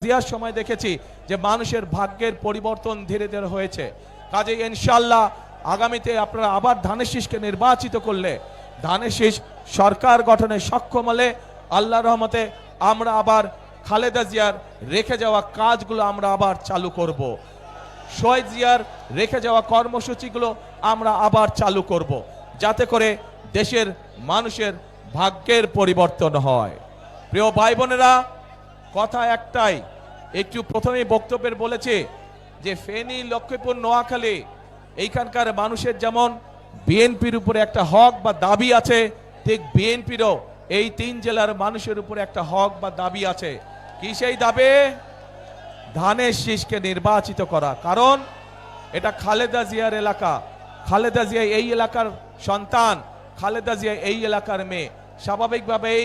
জিয়ার সময় দেখেছি যে মানুষের ভাগ্যের পরিবর্তন ধীরে ধীরে হয়েছে। কাজেই ইনশাআল্লাহ আগামীতে আপনারা আবার ধানের শীষকে নির্বাচিত করলে ধানের শীষ সরকার গঠনে সক্ষম হলে আল্লাহর রহমতে আমরা আবার খালেদা জিয়ার রেখে যাওয়া কাজগুলো আমরা আবার চালু করব। শহীদ জিয়ার রেখে যাওয়া কর্মসূচিগুলো আমরা আবার চালু করব, যাতে করে দেশের মানুষের ভাগ্যের পরিবর্তন হয়। প্রিয় ভাই বোনেরা, কথা একটাই, একটু প্রথমেই বক্তব্যের বলেছে যে ফেনী, লক্ষ্মীপুর, নোয়াখালী এইখানকার মানুষের যেমন বিএনপির উপরে একটা হক বা দাবি আছে, ঠিক বিএনপিরও এই 3 জেলার মানুষের উপরে একটা হক বা দাবি আছে। কি সেই দাবি? ধানের শীষকে নির্বাচিত করা। কারণ এটা খালেদা জিয়ার এলাকা, খালেদা জিয়া এই এলাকার সন্তান, খালেদা জিয়া এই এলাকার মেয়ে। স্বাভাবিকভাবেই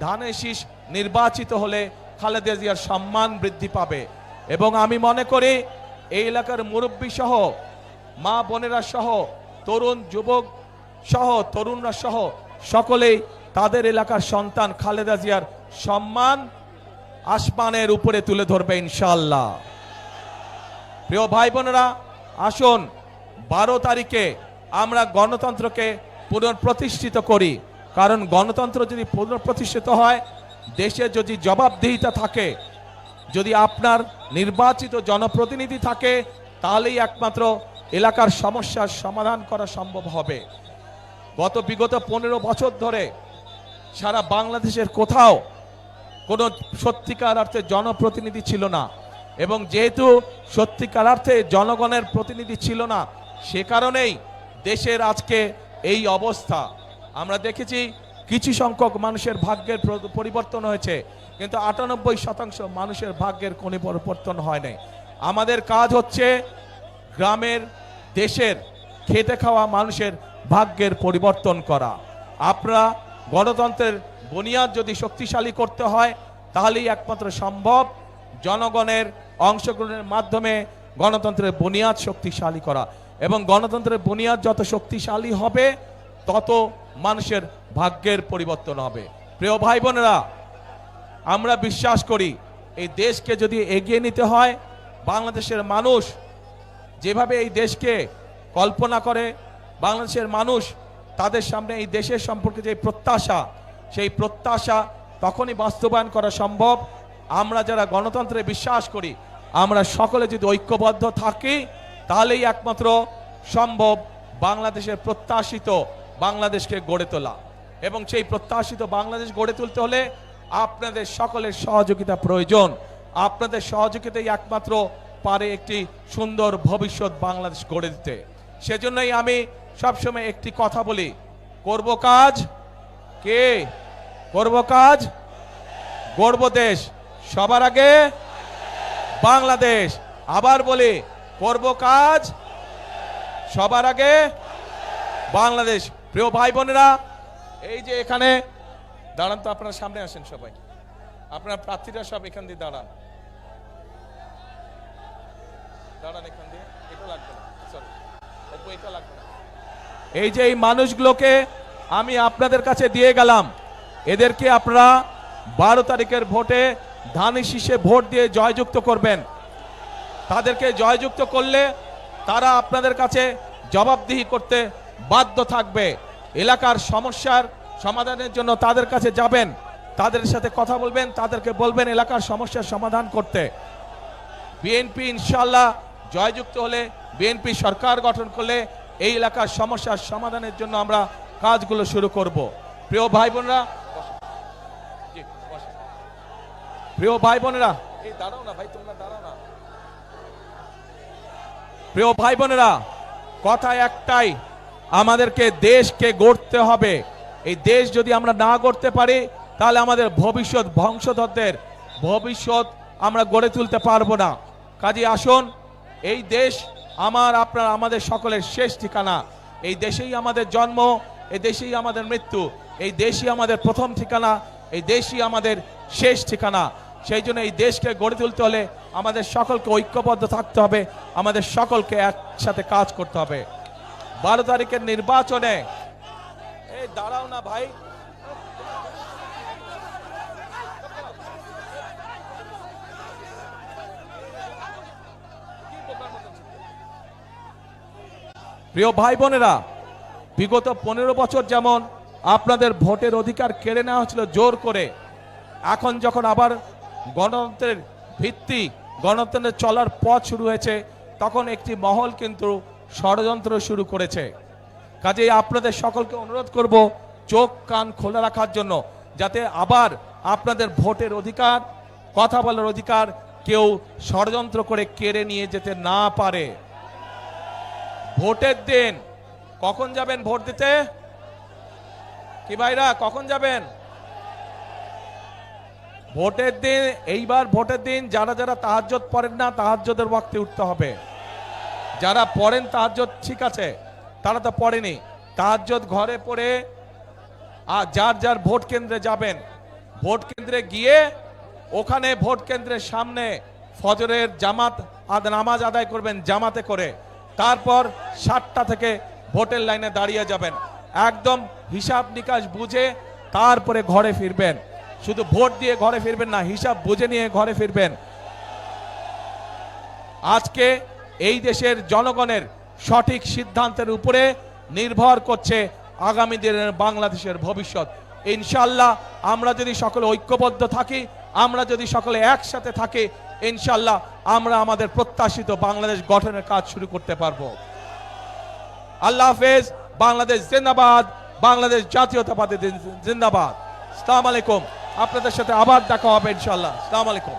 ধানের শীষ নির্বাচিত হলে খালেদা জিয়ার সম্মান বৃদ্ধি পাবে। এবং আমি মনে করি এই এলাকার মুরব্বী সহ, মা বোনেরা সহ, তরুণ যুবক সহ, তরুণরা সহ সকলেই তাদের এলাকার সন্তান খালেদা জিয়ার সম্মান আসমানের উপরে তুলে ধরবে ইনশাআল্লাহ। প্রিয় ভাই বোনেরা, আসুন 12 তারিখে আমরা গণতন্ত্রকে পুনঃপ্রতিষ্ঠিত করি। কারণ গণতন্ত্র যদি পুনঃপ্রতিষ্ঠিত হয়, দেশে যদি জবাবদিহিতা থাকে, যদি আপনার নির্বাচিত জনপ্রতিনিধি থাকে, তাহলেই একমাত্র এলাকার সমস্যার সমাধান করা সম্ভব হবে। বিগত 15 বছর ধরে সারা বাংলাদেশের কোথাও কোনো সত্যিকার অর্থে জনপ্রতিনিধি ছিল না, এবং যেহেতু সত্যিকার অর্থে জনগণের প্রতিনিধি ছিল না, সে কারণেই দেশের আজকে এই অবস্থা। আমরা দেখেছি কিছু সংখ্যক মানুষের ভাগ্যের পরিবর্তন হয়েছে, কিন্তু 98% মানুষের ভাগ্যের কোনো পরিবর্তন হয় নাই। আমাদের কাজ হচ্ছে গ্রামের, দেশের খেটে খাওয়া মানুষের ভাগ্যের পরিবর্তন করা। আপনারা গণতন্ত্রের বুনিয়াদ যদি শক্তিশালী করতে হয়, তাহলেই একমাত্র সম্ভব জনগণের অংশগ্রহণের মাধ্যমে গণতন্ত্রের বুনিয়াদ শক্তিশালী করা। এবং গণতন্ত্রের বুনিয়াদ যত শক্তিশালী হবে, তত মানুষের ভাগ্যের পরিবর্তন হবে। প্রিয় ভাই বোনেরা, আমরা বিশ্বাস করি এই দেশকে যদি এগিয়ে নিতে হয়, বাংলাদেশের মানুষ যেভাবে এই দেশকে কল্পনা করে, বাংলাদেশের মানুষ তাদের সামনে এই দেশের সম্পর্কে যে প্রত্যাশা, সেই প্রত্যাশা তখনই বাস্তবায়ন করা সম্ভব আমরা যারা গণতন্ত্রে বিশ্বাস করি, আমরা সকলে যদি ঐক্যবদ্ধ থাকি, তাহলেই একমাত্র সম্ভব বাংলাদেশের প্রত্যাশিত বাংলাদেশকে গড়ে তোলা। এবং সেই প্রত্যাশিত বাংলাদেশ গড়ে তুলতে হলে আপনাদের সকলের সহযোগিতা প্রয়োজন। আপনাদের সহযোগিতাই একমাত্র পারে একটি সুন্দর ভবিষ্যৎ বাংলাদেশ গড়ে দিতে। সেজন্যই আমি সবসময় একটি কথা বলি, করব কাজ, কে করব কাজ, গড়ব দেশ, সবার আগে বাংলাদেশ। আবার বলি, করব কাজ, সবার আগে বাংলাদেশ। প্রিয় ভাই বোনেরা, এই যে এখানে দাঁড়ান, তো আপনারা সামনে আসেন সবাই, আপনারা প্রার্থীরা সব এখান দিয়ে দাঁড়ান, দাঁড়ান এখান দিয়ে, এটা লাগবে না, সরি এটা লাগবে না। এই যে এই মানুষগুলোকে আমি আপনাদের কাছে দিয়ে গেলাম, এদেরকে আপনারা 12 তারিখের ভোটে ধানের শীষে ভোট দিয়ে জয়যুক্ত করবেন। তাদেরকে জয়যুক্ত করলে তারা আপনাদের কাছে জবাবদিহি করতে বাধ্য থাকবে। এলাকার সমস্যার সমাধানের জন্য তাদের কাছে যাবেন, তাদের সাথে কথা বলবেন, তাদেরকে বলবেন এলাকার সমস্যার সমাধান করতে। বিএনপি ইনশাআল্লাহ জয়যুক্ত হলে, বিএনপি সরকার গঠন করলে এই এলাকার সমস্যার সমাধানের জন্য আমরা কাজগুলো শুরু করব। প্রিয় ভাই বোনেরা, প্রিয় ভাই বোনেরা, এই দাঁড়াও না ভাই, তোমরা দাঁড়াও না। প্রিয় ভাই বোনেরা, কথা একটাই, আমাদেরকে দেশকে গড়তে হবে। এই দেশ যদি আমরা না গড়তে পারি, তাহলে আমাদের ভবিষ্যৎ, বংশধরদের ভবিষ্যৎ আমরা গড়ে তুলতে পারবো না। কাজে আসুন, এই দেশ আমার, আপনার, আমাদের সকলের শেষ ঠিকানা। এই দেশেই আমাদের জন্ম, এই দেশেই আমাদের মৃত্যু, এই দেশই আমাদের প্রথম ঠিকানা, এই দেশই আমাদের শেষ ঠিকানা। সেই জন্য এই দেশকে গড়ে তুলতে হলে আমাদের সকলকে ঐক্যবদ্ধ থাকতে হবে, আমাদের সকলকে একসাথে কাজ করতে হবে। 12 তারিখের নির্বাচনে, এই দাঁড়াও না ভাই, প্রিয় ভাই বোনেরা, বিগত 15 বছর যেমন আপনাদের ভোটের অধিকার কেড়ে নেওয়া হয়েছিল জোর করে, এখন যখন আবার গণতন্ত্রের ভিত্তি, গণতন্ত্রের চলার পথ শুরু হয়েছে, তখন একটি মহল কিন্তু ষড়যন্ত্র শুরু করেছে। কাজেই আপনাদের সকলকে অনুরোধ করব চোখ কান খোলা রাখার জন্য, যাতে আবার আপনাদের ভোটের অধিকার, কথা বলার অধিকার কেউ ষড়যন্ত্র করে কেড়ে নিয়ে যেতে না পারে। ভোটের দিন কখন যাবেন ভোট দিতে? কি ভাইরা, কখন যাবেন ভোটের দিন? এইবার ভোটের দিন যারা যারা তাহাজ্জুদ পড়েন না, তাহাজ্জুদের ওয়াক্তে উঠতে হবে। যারা পড়েন তাহাজ্জুদ ঠিক আছে, তারা তো পড়েনি, তাহাজ্জুদ ঘরে পড়ে আর যার যার ভোট কেন্দ্রে যাবেন। ভোট কেন্দ্রে গিয়ে ওখানে ভোট কেন্দ্রের সামনে ফজরের জামাত নামাজ আদায় করবেন জামাতে করে। তারপর 7টা থেকে ভোটের লাইনে দাঁড়িয়ে যাবেন, একদম হিসাব নিকাশ বুঝে তারপরে ঘরে ফিরবেন। শুধু ভোট দিয়ে ঘরে ফিরবেন না, হিসাব বুঝে নিয়ে ঘরে ফিরবেন। আজকে এই দেশের জনগণের সঠিক সিদ্ধান্তের উপরে নির্ভর করছে আগামী দিনের বাংলাদেশের ভবিষ্যৎ। ইনশাআল্লাহ আমরা যদি সকলে ঐক্যবদ্ধ থাকি, আমরা যদি সকলে একসাথে থাকি, ইনশাআল্লাহ আমরা আমাদের প্রত্যাশিত বাংলাদেশ গঠনের কাজ শুরু করতে পারবো। আল্লাহ হাফেজ। বাংলাদেশ জিন্দাবাদ, বাংলাদেশ জাতীয়তাবাদী জিন্দাবাদ। আসসালামু আলাইকুম। আপনাদের সাথে আবার দেখা হবে ইনশাআল্লাহ। আসসালামু আলাইকুম।